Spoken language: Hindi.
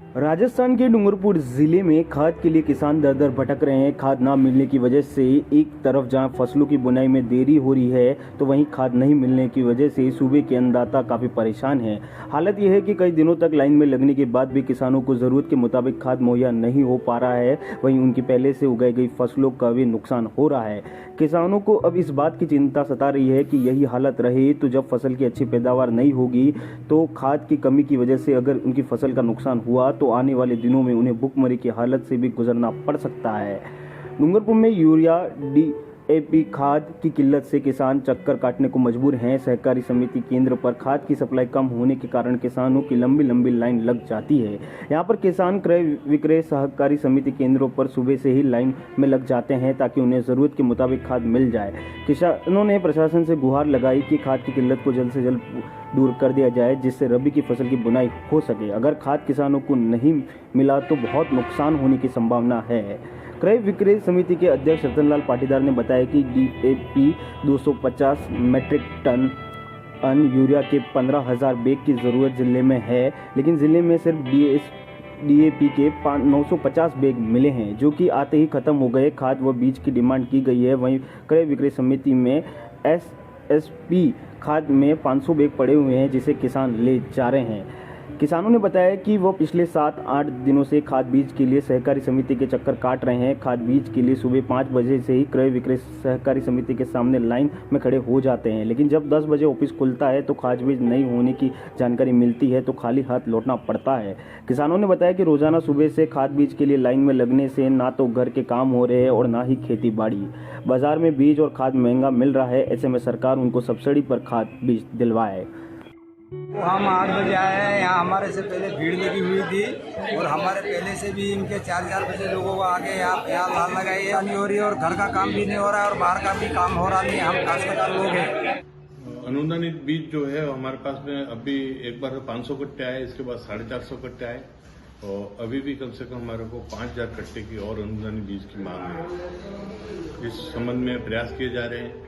राजस्थान के डूंगरपुर जिले में खाद के लिए किसान दर दर भटक रहे हैं। खाद ना मिलने की वजह से एक तरफ जहां फसलों की बुनाई में देरी हो रही है तो वहीं खाद नहीं मिलने की वजह से सूबे के अन्नदाता काफ़ी परेशान हैं। हालत यह है कि कई दिनों तक लाइन में लगने के बाद भी किसानों को ज़रूरत के मुताबिक खाद मुहैया नहीं हो पा रहा है। वहीं उनकी पहले से उगाई गई फसलों का भी नुकसान हो रहा है। किसानों को अब इस बात की चिंता सता रही है कि यही हालत रहे तो जब फसल की अच्छी पैदावार नहीं होगी तो खाद की कमी की वजह से अगर उनकी फसल का नुकसान हुआ तो आने वाले दिनों में उन्हें भुखमरी की हालत से भी गुजरना पड़ सकता है। डूंगरपुर में यूरिया डीएपी खाद की किल्लत से किसान चक्कर काटने को मजबूर हैं। सहकारी समिति केंद्र पर खाद की सप्लाई कम होने के कारण किसानों की लंबी लंबी लाइन लग जाती है। यहां पर किसान क्रय विक्रय सहकारी समिति केंद्रों पर सुबह से ही लाइन में लग जाते हैं ताकि उन्हें ज़रूरत के मुताबिक खाद मिल जाए। किसानों ने प्रशासन से गुहार लगाई कि खाद की किल्लत को जल्द से जल्द दूर कर दिया जाए जिससे रबी की फसल की बुनाई हो सके। अगर खाद किसानों को नहीं मिला तो बहुत नुकसान होने की संभावना है। क्रय विक्रय समिति के अध्यक्ष रतनलाल पाटीदार ने बताया कि डीएपी 250 मीट्रिक टन यूरिया के 15,000 बैग की ज़रूरत जिले में है, लेकिन जिले में सिर्फ डीएपी के 950 बैग मिले हैं जो कि आते ही खत्म हो गए। खाद व बीज की डिमांड की गई है। वहीं क्रय विक्रय समिति में एसएसपी खाद में 500 बैग पड़े हुए हैं जिसे किसान ले जा रहे हैं। किसानों ने बताया कि वो पिछले 7-8 दिनों से खाद बीज के लिए सहकारी समिति के चक्कर काट रहे हैं। खाद बीज के लिए सुबह 5 बजे से ही क्रय विक्रय सहकारी समिति के सामने लाइन में खड़े हो जाते हैं, लेकिन जब 10 बजे ऑफिस खुलता है तो खाद बीज नहीं होने की जानकारी मिलती है तो खाली हाथ लौटना पड़ता है। किसानों ने बताया कि रोजाना सुबह से खाद बीज के लिए लाइन में लगने से ना तो घर के काम हो रहे हैं और ना ही खेती बाड़ी। बाजार में बीज और खाद महंगा मिल रहा है, ऐसे में सरकार उनको सब्सिडी पर खाद बीज दिलवाए। हम 8 बजे आए हैं। यहाँ हमारे से पहले भीड़ लगी हुई थी और हमारे पहले से भी इनके 4-4 बजे लोगों को आके यहाँ लाइन लगाई है। नहीं हो रही है और घर का काम भी नहीं हो रहा है और बाहर का भी काम हो रहा नहीं। हम काश्तकार लोग हैं। अनुदानित बीज जो है हमारे पास में अभी एक बार 500 कट्टे आए, इसके बाद 450 कट्टे आए और अभी भी कम से कम हमारे को 5,000 कट्टे की और अनुदानित बीज की मांग है। इस संबंध में प्रयास किए जा रहे हैं।